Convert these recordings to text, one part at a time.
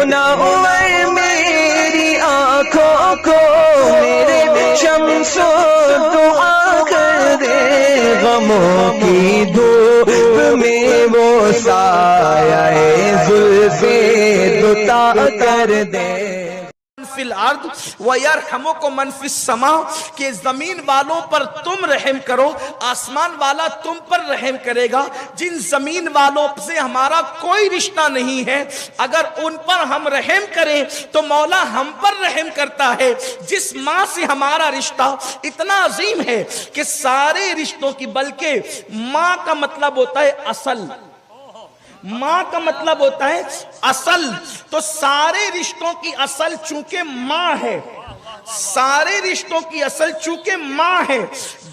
منور میری آنکھوں کو میرے شمس دعا کر دے، غموں کی دھوپ میں وہ سایہ زلف دوتا کر دے۔ فی الارض ویرحمکم من فی السماء، کہ زمین والوں پر تم رحم کرو، آسمان والا تم پر رحم کرے گا۔ جن زمین والوں سے ہمارا کوئی رشتہ نہیں ہے، اگر ان پر ہم رحم کریں تو مولا ہم پر رحم کرتا ہے۔ جس ماں سے ہمارا رشتہ اتنا عظیم ہے کہ سارے رشتوں کی، بلکہ ماں کا مطلب ہوتا ہے اصل، ماں کا مطلب ہوتا ہے اصل، تو سارے رشتوں کی اصل چونکہ ماں ہے، سارے رشتوں کی اصل چونکہ ماں ہے۔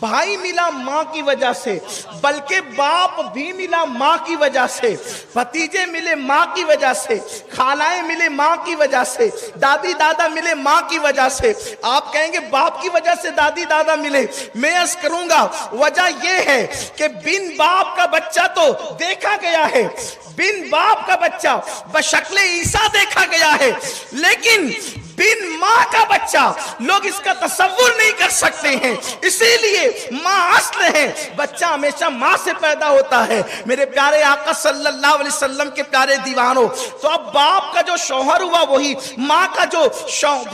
بھائی ملا ماں کی وجہ سے، بلکہ باپ بھی ملا ماں کی وجہ سے، بھتیجے ملے ماں کی وجہ سے، خالائیں ملے ماں کی وجہ سے، دادی دادا ملے ماں کی وجہ سے۔ آپ کہیں گے باپ کی وجہ سے دادی دادا ملے، میں عرض کروں گا وجہ یہ ہے کہ بن باپ کا بچہ تو دیکھا گیا ہے، بن باپ کا بچہ بشکل عیسیٰ دیکھا گیا ہے، لیکن بن ماں کا بچہ لوگ اس کا تصور نہیں کر سکتے ہیں۔ اسی لیے ماں اصل ہے، بچہ ہمیشہ ماں سے پیدا ہوتا ہے۔ میرے پیارے آقا صلی اللہ علیہ وسلم کے پیارے دیوانوں، تو اب باپ کا جو شوہر ہوا وہی ماں کا جو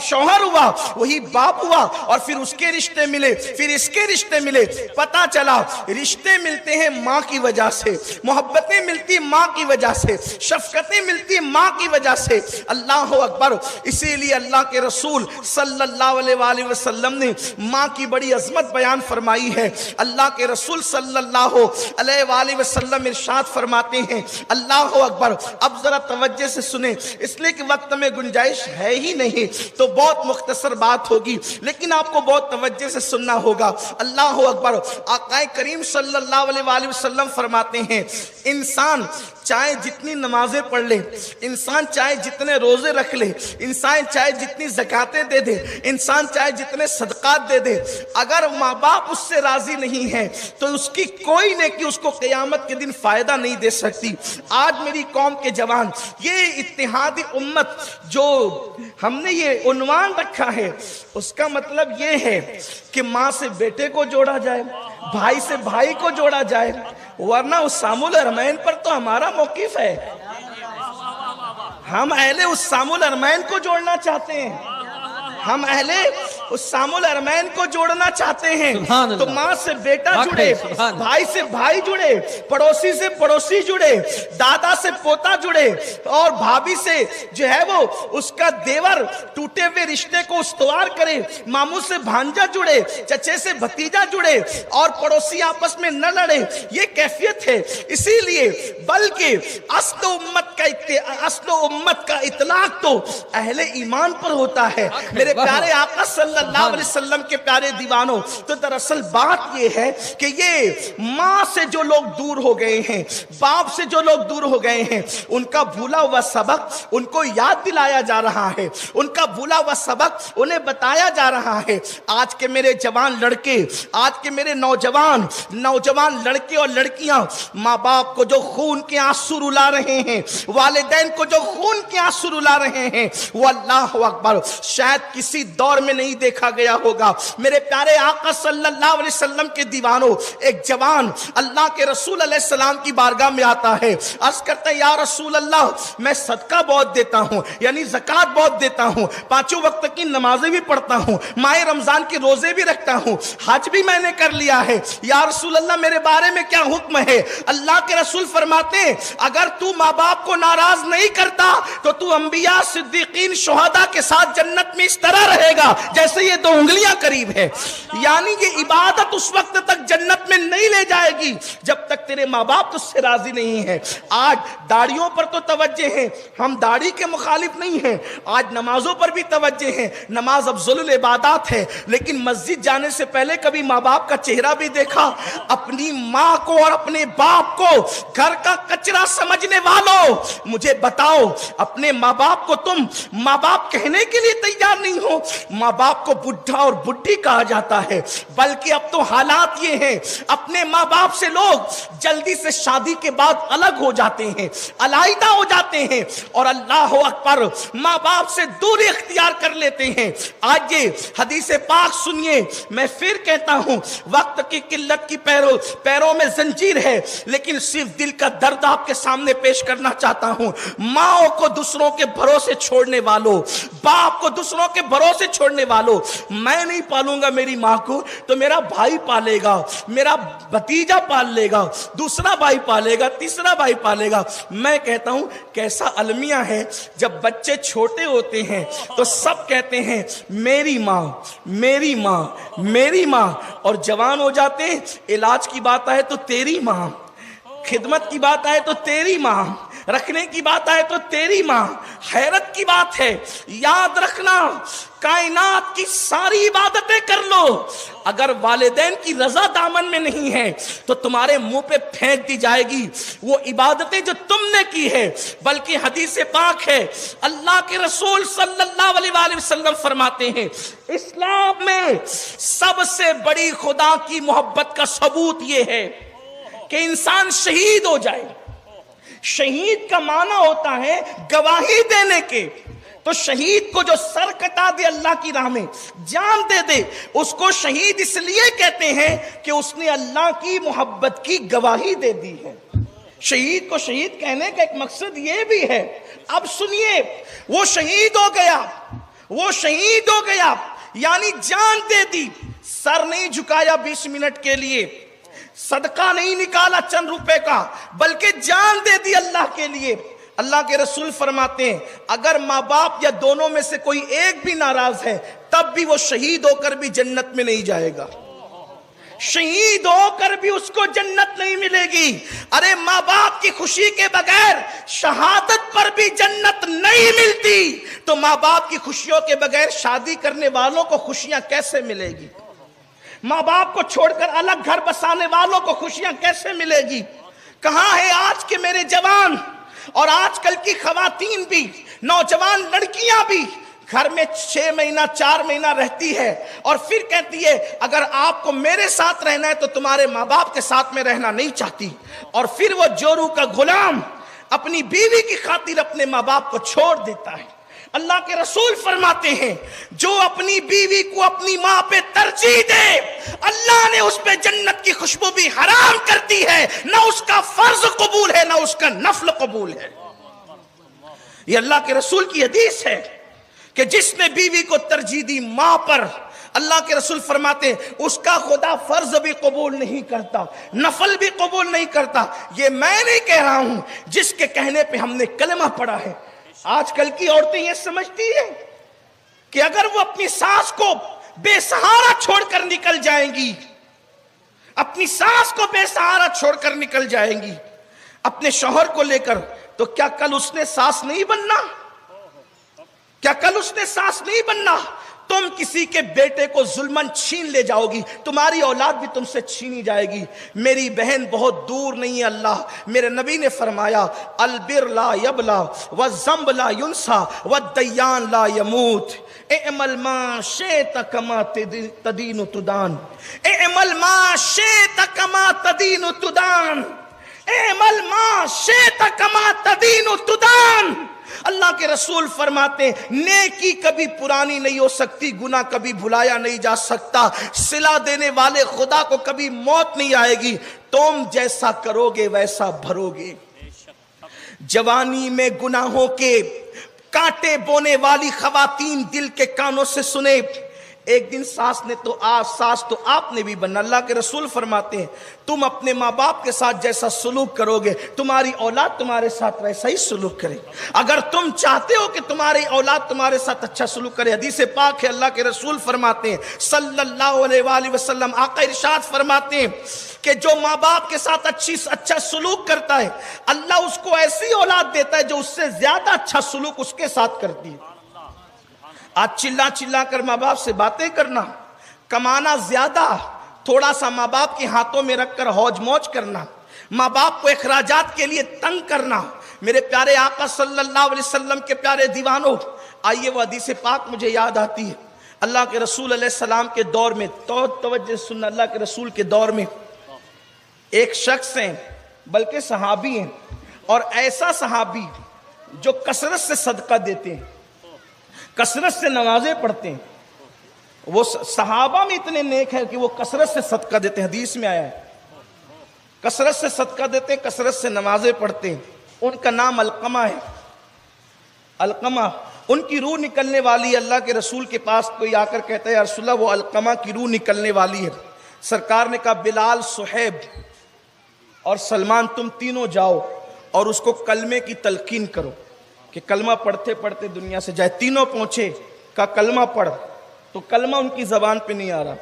شوہر ہوا وہی باپ ہوا، اور پھر اس کے رشتے ملے، پھر اس کے رشتے ملے۔ پتہ چلا رشتے ملتے ہیں ماں کی وجہ سے، محبتیں ملتی ماں کی وجہ سے، شفقتیں ملتی ماں کی وجہ سے۔ اللہ اکبر۔ اسی لیے اللہ کے رسول صلی اللہ علیہ وآلہ وسلم نے ماں کی بڑی عظمت بیان فرمائی ہے۔ اللہ کے رسول صلی اللہ علیہ وآلہ وسلم ارشاد فرماتے ہیں، اللہ اکبر۔ اب ذرا توجہ سے سنیں، اس لیے کہ وقت میں گنجائش ہے ہی نہیں تو بہت مختصر بات ہوگی، لیکن آپ کو بہت توجہ سے سننا ہوگا۔ اللہ اکبر۔ آقا کریم صلی اللہ علیہ وآلہ وسلم فرماتے ہیں، انسان چاہے جتنی نمازیں پڑھ لے، انسان چاہے جتنے روزے رکھ لے، انسان چاہے جتنی زکاتیں دے دے، انسان چاہے جتنے صدقات دے دے، اگر ماں باپ اس سے راضی نہیں ہے تو اس کی کوئی نیکی اس کو قیامت کے دن فائدہ نہیں دے سکتی۔ آج میری قوم کے جوان، یہ اتحادی امت جو ہم نے یہ عنوان رکھا ہے، اس کا مطلب یہ ہے کہ ماں سے بیٹے کو جوڑا جائے، بھائی سے بھائی کو جوڑا جائے، ورنہ اسام الحرمین پر تو ہمارا موقف ہے، ہم اہل اسام الحرمین کو جوڑنا چاہتے ہیں، ہم اہل اسام الحرمین کو جوڑنا چاہتے ہیں۔ تو ماں سے بیٹا جڑے، بھائی سے بھائی جڑے، پڑوسی سے پڑوسی جڑے، دادا سے پوتا جڑے، اور بھابھی سے جو ہے وہ اس کا دیور ٹوٹے ہوئے رشتے کو استوار کرے، ماموں سے بھانجا جڑے، چچے سے بھتیجا جڑے، اور پڑوسی آپس میں نہ لڑے، یہ کیفیت ہے۔ اسی لیے بلکہ اصل امت کا اطلاق تو اہل ایمان پر ہوتا ہے۔ میرے پیارے آقا صلی اللہ علیہ وسلم کے پیارے دیوانوں، تو دراصل بات یہ ہے کہ یہ ماں سے جو لوگ دور ہو گئے ہیں، باپ سے جو لوگ دور ہو گئے ہیں، ان کا بھولا ہوا سبق ان کو یاد دلایا جا رہا ہے، ان کا بھولا ہوا سبق انہیں بتایا جا رہا ہے۔ آج کے میرے جوان لڑکے، آج کے میرے نوجوان لڑکے اور لڑکیاں ماں باپ کو جو خون کے آنسو رلا رہے ہیں، والدین کو جو خون کے آنسو رلا رہے ہیں، وہ اللہ اکبر شاید کسی دور میں نہیں دیکھا گیا ہوگا۔ میرے پیارے آقا صلی اللہ علیہ وسلم کے دیوانوں، ایک جوان اللہ کے رسول علیہ السلام کی بارگاہ میں آتا ہے، عرض کرتا ہے یا رسول اللہ میں صدقہ بہت دیتا ہوں، یعنی زکوٰۃ بہت دیتا ہوں، 5 وقت کی نمازیں بھی پڑھتا ہوں، ماہ رمضان کے روزے بھی رکھتا ہوں، حج بھی میں نے کر لیا ہے، یا رسول اللہ میرے بارے میں کیا حکم ہے؟ اللہ کے رسول فرماتے ہیں اگر تو ماں باپ کو ناراض نہیں کرتا تو تو انبیاء، صدیقین، شہداء کے ساتھ جنت میں اس طرح رہے گا جیسے یہ 2 انگلیاں قریب ہے۔ یعنی یہ عبادت اس وقت تک جنت میں نہیں لے جائے گی جب تک تیرے ماں باپ تجھ سے راضی نہیں ہے۔ آج داڑھیوں پر تو توجہ ہے، ہم داڑھی کے مخالف نہیں ہیں، آج نمازوں پر بھی توجہ ہے، نماز افضل العبادات ہے، لیکن مسجد جانے سے پہلے کبھی ماں باپ کا چہرہ بھی دیکھا؟ اپنی ماں کو اور اپنے باپ کو گھر کا کچرا سمجھنے والوں، مجھے بتاؤ اپنے ماں باپ کو تم ماں باپ کہنے کے لیے تیار نہیں ہو؟ ماں باپ کو کو بڈھا اور بڈھی کہا جاتا ہے، بلکہ اب تو حالات یہ ہیں اپنے ماں باپ سے لوگ جلدی سے شادی کے بعد الگ ہو جاتے ہیں، علیحدہ ہو جاتے ہیں، اور اللہ اکبر ماں باپ سے دوری اختیار کر لیتے ہیں۔ آج یہ حدیث پاک سنیے، میں پھر کہتا ہوں وقت کی قلت کی پیروں میں زنجیر ہے، لیکن صرف دل کا درد آپ کے سامنے پیش کرنا چاہتا ہوں۔ ماں کو دوسروں کے بھروسے چھوڑنے والوں، باپ کو دوسروں کے بھروسے چھوڑنے والوں، میں نہیں پالوں گا میری ماں کو تو میرا بھائی پالے گا، میرا بھتیجا پال لے گا، دوسرا بھائی پالے گا، تیسرا بھائی پالے گا۔ میں کہتا ہوں کیسا المیہ ہے، جب بچے چھوٹے ہوتے ہیں تو سب کہتے ہیں میری ماں میری ماں میری ماں، اور جوان ہو جاتے ہیں علاج کی بات آئے تو تیری ماں، خدمت کی بات آئے تو تیری ماں، رکھنے کی بات آئے تو تیری ماں۔ حیرت کی بات ہے، یاد رکھنا کائنات کی ساری عبادتیں کر لو، اگر والدین کی رضا دامن میں نہیں ہے تو تمہارے منہ پہ پھینک دی جائے گی وہ عبادتیں جو تم نے کی ہے۔ بلکہ حدیث پاک ہے، اللہ کے رسول صلی اللہ علیہ وآلہ وسلم فرماتے ہیں اسلام میں سب سے بڑی خدا کی محبت کا ثبوت یہ ہے کہ انسان شہید ہو جائے۔ شہید کا معنی ہوتا ہے گواہی دینے کے، تو شہید کو جو سر کٹا دے اللہ کی راہ میں، جان دے دے، اس کو شہید اس لیے کہتے ہیں کہ اس نے اللہ کی محبت کی گواہی دے دی ہے۔ شہید کو شہید کہنے کا ایک مقصد یہ بھی ہے۔ اب سنیے، وہ شہید ہو گیا، وہ شہید ہو گیا یعنی جان دے دی، سر نہیں جھکایا 20 منٹ کے لیے، صدقہ نہیں نکالا چند روپے کا، بلکہ جان دے دی اللہ کے لیے۔ اللہ کے رسول فرماتے ہیں اگر ماں باپ یا دونوں میں سے کوئی ایک بھی ناراض ہے تب بھی وہ شہید ہو کر بھی جنت میں نہیں جائے گا، شہید ہو کر بھی اس کو جنت نہیں ملے گی۔ ارے ماں باپ کی خوشی کے بغیر شہادت پر بھی جنت نہیں ملتی، تو ماں باپ کی خوشیوں کے بغیر شادی کرنے والوں کو خوشیاں کیسے ملے گی؟ ماں باپ کو چھوڑ کر الگ گھر بسانے والوں کو خوشیاں کیسے ملے گی؟ کہاں ہے آج کے میرے جوان اور آج کل کی خواتین بھی، نوجوان لڑکیاں بھی گھر میں 6 مہینہ 4 مہینہ رہتی ہے اور پھر کہتی ہے اگر آپ کو میرے ساتھ رہنا ہے تو تمہارے ماں باپ کے ساتھ میں رہنا نہیں چاہتی، اور پھر وہ جورو کا غلام اپنی بیوی کی خاطر اپنے ماں باپ کو چھوڑ دیتا ہے۔ اللہ کے رسول فرماتے ہیں جو اپنی بیوی کو اپنی ماں پہ ترجیح دے اللہ نے اس پہ جنت کی خوشبو بھی حرام کر دی ہے، نہ اس کا فرض قبول ہے نہ اس کا نفل قبول ہے۔ یہ اللہ کے رسول کی حدیث ہے کہ جس نے بیوی کو ترجیح دی ماں پر، اللہ کے رسول فرماتے ہیں اس کا خدا فرض بھی قبول نہیں کرتا، نفل بھی قبول نہیں کرتا۔ یہ میں نہیں کہہ رہا ہوں، جس کے کہنے پہ ہم نے کلمہ پڑھا ہے۔ آج کل کی عورتیں یہ سمجھتی ہیں کہ اگر وہ اپنی ساس کو بے سہارا چھوڑ کر نکل جائیں گی، اپنی ساس کو بے سہارا چھوڑ کر نکل جائیں گی اپنے شوہر کو لے کر، تو کیا کل اس نے ساس نہیں بننا؟ کیا کل اس نے ساس نہیں بننا؟ تم کسی کے بیٹے کو ظلمن چھین لے جاؤ گی، تمہاری اولاد بھی تم سے چھینی جائے گی۔ میری بہن بہت دور نہیں ہے، اللہ میرے نبی نے فرمایا البر لا یبلا والذنب لا ینسا والدیان لا یموت، اعمل ما شئت کما تدین تدان، اعمل ما شئت کما تدین تدان، اعمل ما شئت کما تدین تدان۔ اللہ کے رسول فرماتے ہیں نیکی کبھی پرانی نہیں ہو سکتی، گناہ کبھی بھلایا نہیں جا سکتا، صلہ دینے والے خدا کو کبھی موت نہیں آئے گی، تم جیسا کرو گے ویسا بھرو گے۔ جوانی میں گناہوں کے کانٹے بونے والی خواتین دل کے کانوں سے سنے، ایک دن ساس تو آپ نے بھی بننا۔ اللہ کے رسول فرماتے ہیں تم اپنے ماں باپ کے ساتھ جیسا سلوک کرو گے تمہاری اولاد تمہارے ساتھ ویسا ہی سلوک کرے۔ اگر تم چاہتے ہو کہ تمہاری اولاد تمہارے ساتھ اچھا سلوک کرے، حدیث پاک ہے اللہ کے رسول فرماتے ہیں صلی اللہ علیہ وآلہ وسلم، آقا ارشاد فرماتے ہیں کہ جو ماں باپ کے ساتھ اچھا سلوک کرتا ہے اللہ اس کو ایسی اولاد دیتا ہے جو اس سے زیادہ اچھا سلوک اس کے ساتھ کرتی ہے۔ آج چلا چلا کر ماں باپ سے باتیں کرنا، کمانا زیادہ، تھوڑا سا ماں باپ کے ہاتھوں میں رکھ کر ہوج موج کرنا، ماں باپ کو اخراجات کے لیے تنگ کرنا۔ میرے پیارے آقا صلی اللہ علیہ وسلم کے پیارے دیوانوں، آئیے وہ حدیث پاک مجھے یاد آتی ہے۔ اللہ کے رسول علیہ السلام کے دور میں توجہ سننا، اللہ کے رسول کے دور میں ایک شخص ہیں، بلکہ صحابی ہیں، اور ایسا صحابی جو کثرت سے صدقہ دیتے ہیں، کثرت سے نمازیں پڑھتے ہیں. وہ صحابہ میں اتنے نیک ہیں کہ وہ کثرت سے صدقہ دیتے ہیں. حدیث میں آیا ہے کثرت سے صدقہ دیتے ہیں، کثرت سے نمازیں پڑھتے ہیں. ان کا نام علقمہ ہے. علقمہ، ان کی روح نکلنے والی ہے. اللہ کے رسول کے پاس کوئی آ کر کہتا ہے یا رسول اللہ وہ علقمہ کی روح نکلنے والی ہے. سرکار نے کہا بلال، صہیب اور سلمان تم تینوں جاؤ اور اس کو کلمے کی تلقین کرو کہ کلمہ پڑھتے پڑھتے دنیا سے جائے. تینوں پہنچے، کہا کلمہ پڑھ، تو کلمہ ان کی زبان پہ نہیں آ رہا.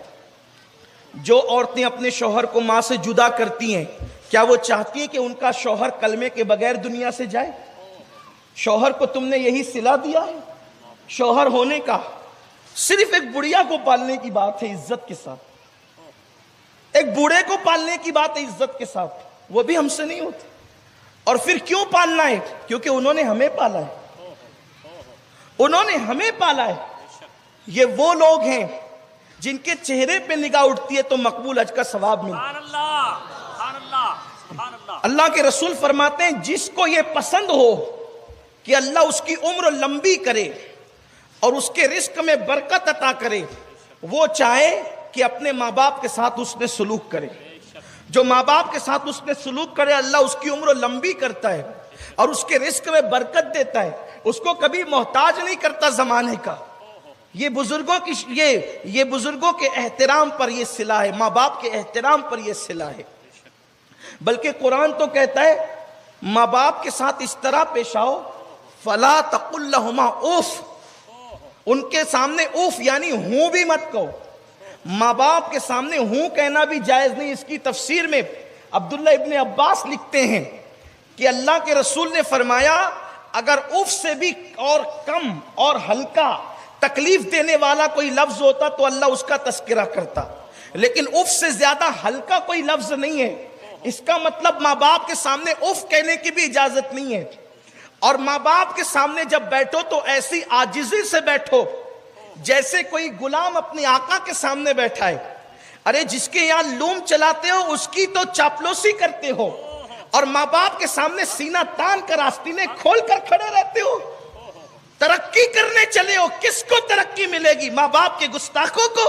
جو عورتیں اپنے شوہر کو ماں سے جدا کرتی ہیں، کیا وہ چاہتی ہیں کہ ان کا شوہر کلمے کے بغیر دنیا سے جائے؟ شوہر کو تم نے یہی صلہ دیا ہے شوہر ہونے کا. صرف ایک بڑھیا کو پالنے کی بات ہے عزت کے ساتھ، ایک بوڑھے کو پالنے کی بات ہے عزت کے ساتھ، وہ بھی ہم سے نہیں ہوتی. اور پھر کیوں پالنا ہے؟ کیونکہ انہوں نے ہمیں پالا ہے، انہوں نے ہمیں پالا ہے. یہ وہ لوگ ہیں جن کے چہرے پہ نگاہ اٹھتی ہے تو مقبول حج کا ثواب ملتا ہے. اللہ کے رسول فرماتے ہیں جس کو یہ پسند ہو کہ اللہ اس کی عمر لمبی کرے اور اس کے رزق میں برکت عطا کرے، وہ چاہے کہ اپنے ماں باپ کے ساتھ اس نے سلوک کرے. جو ماں باپ کے ساتھ اس نے سلوک کرے اللہ اس کی عمر لمبی کرتا ہے اور اس کے رزق میں برکت دیتا ہے، اس کو کبھی محتاج نہیں کرتا زمانے کا. یہ بزرگوں کے احترام پر یہ صلہ ہے، ماں باپ کے احترام پر یہ صلہ ہے. بلکہ قرآن تو کہتا ہے ماں باپ کے ساتھ اس طرح پیش آؤ فلا تقل لہما اوف، ان کے سامنے اوف یعنی ہوں بھی مت کہو. ماں باپ کے سامنے ہوں کہنا بھی جائز نہیں. اس کی تفسیر میں عبداللہ ابن عباس لکھتے ہیں کہ اللہ کے رسول نے فرمایا اگر اوف سے بھی اور کم اور ہلکا تکلیف دینے والا کوئی لفظ ہوتا تو اللہ اس کا تذکرہ کرتا، لیکن اوف سے زیادہ ہلکا کوئی لفظ نہیں ہے. اس کا مطلب ماں باپ کے سامنے اوف کہنے کی بھی اجازت نہیں ہے. اور ماں باپ کے سامنے جب بیٹھو تو ایسی عاجزی سے بیٹھو جیسے کوئی غلام اپنے آقا کے سامنے بیٹھا ہے. ارے جس کے یہاں لوم چلاتے ہو اس کی تو چاپلوسی کرتے ہو، اور ماں باپ کے سامنے سینہ تان کر آستینیں کھول کر کھڑے رہتے ہو. ترقی کرنے چلے ہو، کس کو ترقی ملے گی؟ ماں باپ کے گستاخوں کو،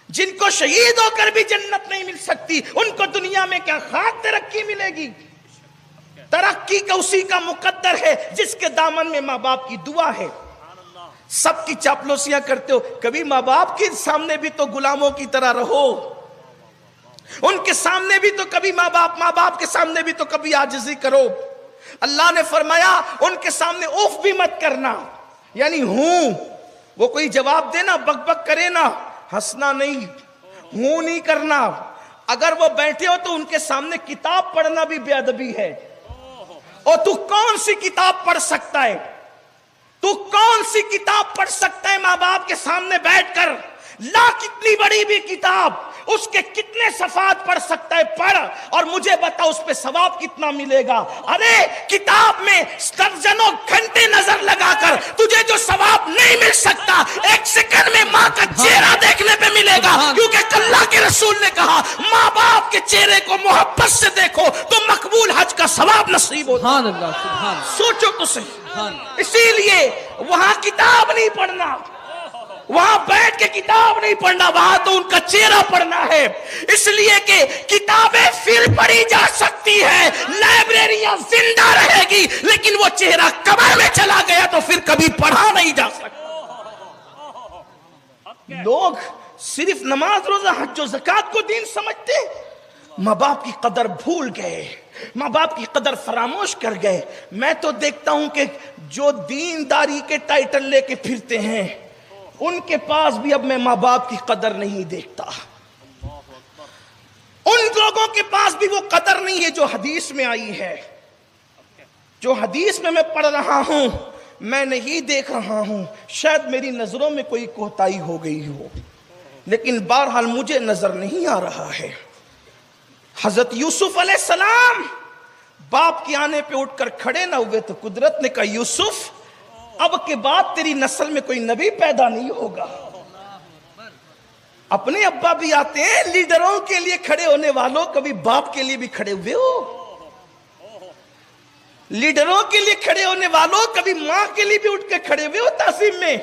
جن کو شہید ہو کر بھی جنت نہیں مل سکتی، ان کو دنیا میں کیا خاک ترقی ملے گی؟ ترقی کا اسی کا مقدر ہے جس کے دامن میں ماں باپ کی دعا ہے. سب کی چاپلوسیاں کرتے ہو، کبھی ماں باپ کے سامنے بھی تو غلاموں کی طرح رہو. ان کے سامنے بھی تو کبھی ماں باپ کے سامنے بھی تو کبھی عاجزی کرو. اللہ نے فرمایا ان کے سامنے اوف بھی مت کرنا، یعنی ہوں وہ کوئی جواب دینا بک بک کرے نا، ہنسنا نہیں، ہوں نہیں کرنا. اگر وہ بیٹھے ہو تو ان کے سامنے کتاب پڑھنا بھی بے ادبی ہے. اور تو کون سی کتاب پڑھ سکتا ہے؟ تو کون سی کتاب پڑھ سکتا ہے ماں باپ کے سامنے بیٹھ کر؟ لا کتنی بڑی بھی کتاب، اس کے کتنے صفحات پڑھ سکتا ہے؟ پڑھ اور مجھے بتا اس پہ ثواب کتنا ملے گا. ارے کتاب میں درجنوں گھنٹے نظر لگا کر تجھے جو ثواب نہیں مل سکتا، ایک سیکنڈ میں ماں کا چہرہ دیکھنے پہ ملے گا. کیونکہ اللہ کے رسول نے کہا ماں باپ کے چہرے کو محبت سے دیکھو تو مقبول حج کا ثواب نصیب ہوتا. سوچو تو صحیح. اسی لیے وہاں کتاب نہیں پڑھنا، وہاں بیٹھ کے کتاب نہیں پڑھنا، وہاں تو ان کا چہرہ پڑھنا ہے. اس لیے کہ کتابیں پھر پڑھی جا سکتی ہے، لائبریریاں زندہ رہے گی، لیکن وہ چہرہ قبر میں چلا گیا تو پھر کبھی پڑھا نہیں جا سکتا. لوگ صرف نماز روزہ حج و زکات کو دین سمجھتے، ماں باپ کی قدر بھول گئے، ماں باپ کی قدر فراموش کر گئے. میں تو دیکھتا ہوں کہ جو دینداری کے ٹائٹل لے کے پھرتے ہیں ان کے پاس بھی اب میں ماں باپ کی قدر نہیں دیکھتا. ان لوگوں کے پاس بھی وہ قدر نہیں ہے جو حدیث میں آئی ہے. جو حدیث میں پڑھ رہا ہوں میں نہیں دیکھ رہا ہوں. شاید میری نظروں میں کوئی کوتاہی ہو گئی ہو، لیکن بہرحال مجھے نظر نہیں آ رہا ہے. حضرت یوسف علیہ السلام باپ کے آنے پہ اٹھ کر کھڑے نہ ہوئے تو قدرت نے کہا یوسف اب کے بعد تیری نسل میں کوئی نبی پیدا نہیں ہوگا. اپنے ابا بھی آتے ہیں. لیڈروں کے لیے کھڑے ہونے والوں کبھی باپ کے لیے بھی کھڑے ہوئے ہو؟ لیڈروں کے لیے کھڑے ہونے والوں کبھی ماں کے لیے بھی اٹھ کے کھڑے ہوئے ہو تعظیم میں؟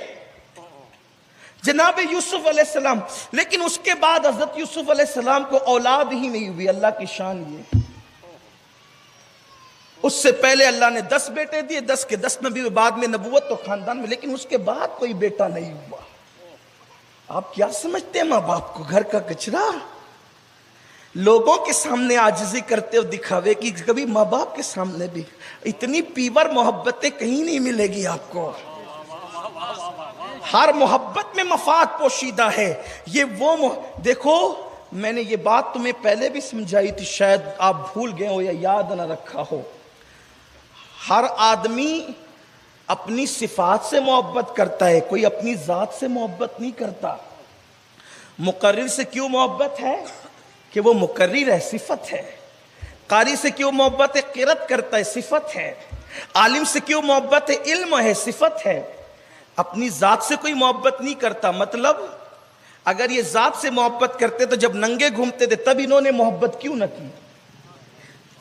جناب یوسف علیہ السلام. لیکن اس کے بعد حضرت یوسف علیہ السلام کو اولاد ہی نہیں ہوئی. اللہ کی شان یہ. اس سے پہلے اللہ نے 10 بیٹے دیے, 10 کے 10 نبی, بعد میں نبوت تو خاندان میں, لیکن اس کے بعد کوئی بیٹا نہیں ہوا. آپ کیا سمجھتے ہیں ماں باپ کو؟ گھر کا کچرا. لوگوں کے سامنے عاجزی کرتے ہو دکھاوے کی, کبھی ماں باپ کے سامنے بھی. اتنی پیور محبتیں کہیں نہیں ملے گی آپ کو. ہر محبت میں مفاد پوشیدہ ہے. یہ وہ دیکھو, میں نے یہ بات تمہیں پہلے بھی سمجھائی تھی, شاید آپ بھول گئے ہو یا یاد نہ رکھا ہو. ہر آدمی اپنی صفات سے محبت کرتا ہے, کوئی اپنی ذات سے محبت نہیں کرتا. مقرر سے کیوں محبت ہے؟ کہ وہ مقرر ہے, صفت ہے. قاری سے کیوں محبت ہے؟ قرات کرتا ہے, صفت ہے. عالم سے کیوں محبت ہے؟ علم ہے, صفت ہے. اپنی ذات سے کوئی محبت نہیں کرتا. مطلب اگر یہ ذات سے محبت کرتے تو جب ننگے گھومتے تھے تب انہوں نے محبت کیوں نہ کی؟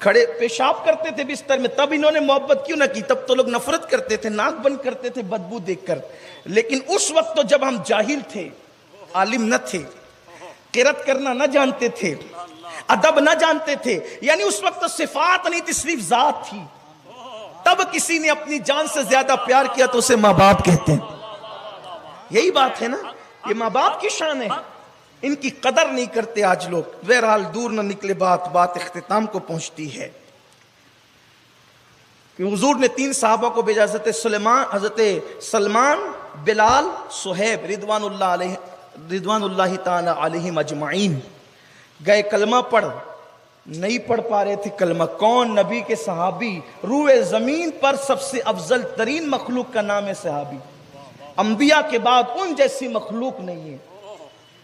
کھڑے پیشاب کرتے تھے بستر میں تب انہوں نے محبت کیوں نہ کی؟ تب تو لوگ نفرت کرتے تھے, ناک بند کرتے تھے بدبو دیکھ کر. لیکن اس وقت تو جب ہم جاہل تھے, عالم نہ تھے, قرات کرنا نہ جانتے تھے, ادب نہ جانتے تھے, یعنی اس وقت تو صفات نہیں تھی, صرف ذات تھی, تب کسی نے اپنی جان سے زیادہ پیار کیا تو اسے ماں باپ کہتے ہیں. یہی بات ہے نا, یہ ماں باپ کی شان ہے. ان کی قدر نہیں کرتے آج لوگ. بہرحال دور نہ نکلے بات اختتام کو پہنچتی ہے کہ حضور نے 3 صحابہ کو بھیجا, حضرت سلمان, بلال, صہیب رضوان اللہ تعالی علیہم اجمعین. گئے کلمہ پڑھ, نہیں پڑھ پا رہے تھے کلمہ. کون؟ نبی کے صحابی. روئے زمین پر سب سے افضل ترین مخلوق کا نام ہے صحابی. انبیاء کے بعد ان جیسی مخلوق نہیں ہے.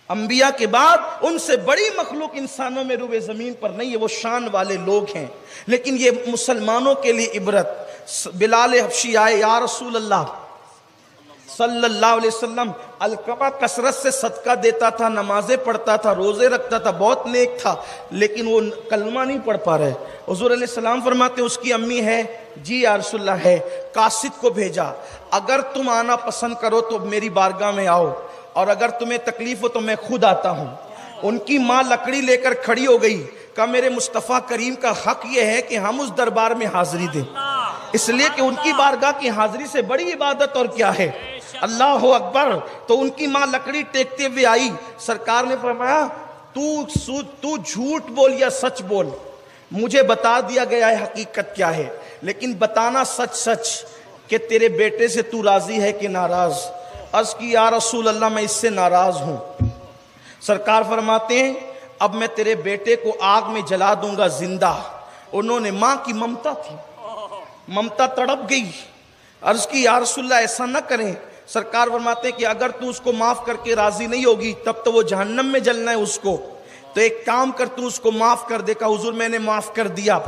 انبیاء کے بعد ان سے بڑی مخلوق انسانوں میں روئے زمین پر نہیں ہے. وہ شان والے لوگ ہیں. لیکن یہ مسلمانوں کے لیے عبرت. بلال حبشی آئے, یا رسول اللہ صلی اللہ علیہ وسلم, علقمہ کثرت سے صدقہ دیتا تھا, نمازیں پڑھتا تھا, روزے رکھتا تھا, بہت نیک تھا, لیکن وہ کلمہ نہیں پڑھ پا رہے. حضور علیہ السلام فرماتے ہیں اس کی امی ہے؟ جی یا رسول اللہ ہے. قاصد کو بھیجا, اگر تم آنا پسند کرو تو میری بارگاہ میں آؤ, اور اگر تمہیں تکلیف ہو تو میں خود آتا ہوں. ان کی ماں لکڑی لے کر کھڑی ہو گئی. کہا میرے مصطفیٰ کریم کا حق یہ ہے کہ ہم اس دربار میں حاضری دیں, اس لیے کہ ان کی بارگاہ کی حاضری سے بڑی عبادت اور کیا ہے. اللہ اکبر. تو ان کی ماں لکڑی ٹیکتے ہوئے آئی. سرکار نے فرمایا تو جھوٹ بول یا سچ بول, مجھے بتا دیا گیا ہے حقیقت کیا ہے, لیکن بتانا سچ کہ تیرے بیٹے سے تو راضی ہے کہ ناراض. عرض کی یا رسول اللہ میں اس سے ناراض ہوں. سرکار فرماتے ہیں اب میں تیرے بیٹے کو آگ میں جلا دوں گا زندہ. انہوں نے, ماں کی ممتا تھی, ممتا تڑپ گئی. عرض کی یا رسول اللہ ایسا نہ کریں. سرکار فرماتے ہیں کہ اگر تو اس کو معاف کر کے راضی نہیں ہوگی تب تو وہ جہنم میں جلنا ہے اس کو, تو ایک کام کر, تو اس کو معاف کر دے. کہا حضور میں نے معاف کر دیا.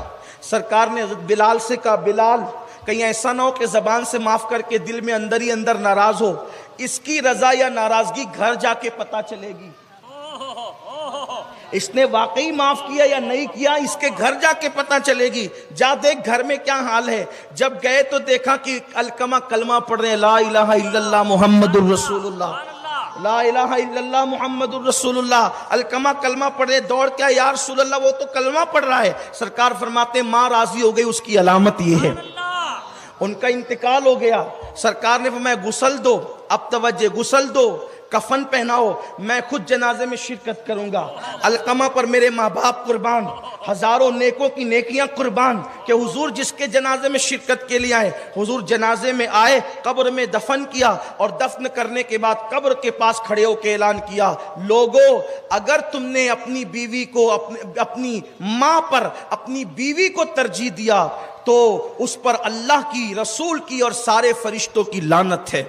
سرکار نے حضرت بلال سے کہا بلال کہیں ایسا نہ ہو کہ زبان سے معاف کر کے دل میں اندر ہی اندر ناراض ہو. اس کی رضا یا ناراضگی گھر جا کے پتہ چلے گی. اس نے واقعی معاف کیا یا نہیں کیا اس کے گھر جا کے پتہ چلے گی. جا دیکھ گھر میں کیا حال ہے. جب گئے تو دیکھا کہ علقمہ کلمہ پڑھ رہے, لا الہ الا اللہ محمد الرسول اللہ, لا الہ الا اللہ محمد الرسول اللہ. علقمہ کلمہ پڑھ رہے, دوڑ کیا یا رسول اللہ وہ تو کلمہ پڑھ رہا ہے. سرکار فرماتے ماں راضی ہو گئی, اس کی علامت یہ ہے. ان کا انتقال ہو گیا. سرکار نے فرمایا غسل دو. اب توجہ, غسل دو, کفن پہناؤ, میں خود جنازے میں شرکت کروں گا. علقمہ پر میرے ماں باپ قربان, ہزاروں نیکوں کی نیکیاں قربان کہ حضور جس کے جنازے میں شرکت کے لیے آئے. حضور جنازے میں آئے, قبر میں دفن کیا, اور دفن کرنے کے بعد قبر کے پاس کھڑے ہو کے اعلان کیا, لوگوں اگر تم نے اپنی بیوی کو, اپنی ماں پر اپنی بیوی کو ترجیح دیا تو اس پر اللہ کی, رسول کی اور سارے فرشتوں کی لعنت ہے.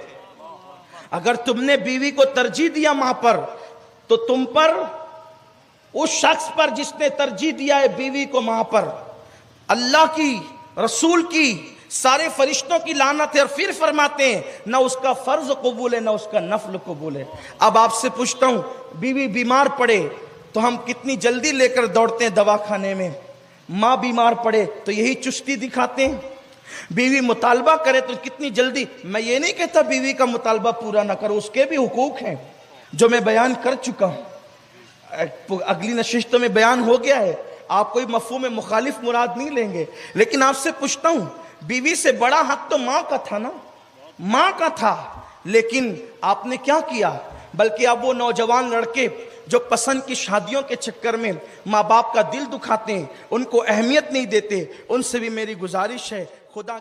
اگر تم نے بیوی کو ترجیح دیا ماں پر تو تم پر, اس شخص پر جس نے ترجیح دیا ہے بیوی کو ماں پر, اللہ کی, رسول کی, سارے فرشتوں کی لعنت ہے، اور پھر فرماتے ہیں نہ اس کا فرض قبول ہے نہ اس کا نفل قبول ہے۔ اب آپ سے پوچھتا ہوں، بیوی بیمار پڑے تو ہم کتنی جلدی لے کر دوڑتے ہیں دوا خانے میں، ماں بیمار پڑے تو یہی چستی دکھاتے ہیں، بیوی مطالبہ کرے تو کتنی جلدی۔ میں یہ نہیں کہتا بیوی کا مطالبہ پورا نہ کرو، اس کے بھی حقوق ہیں جو میں بیان کر چکا ہوں، اگلی نشستوں میں بیان ہو گیا ہے، آپ کوئی مفہوم مخالف مراد نہیں لیں گے۔ لیکن آپ سے پوچھتا ہوں، بیوی سے بڑا حق تو ماں کا تھا نا، ماں کا تھا، لیکن آپ نے کیا کیا؟ بلکہ اب وہ نوجوان لڑکے جو پسند کی شادیوں کے چکر میں ماں باپ کا دل دکھاتے ہیں، ان کو اہمیت نہیں دیتے، ان سے بھی میری گزارش ہے، خدا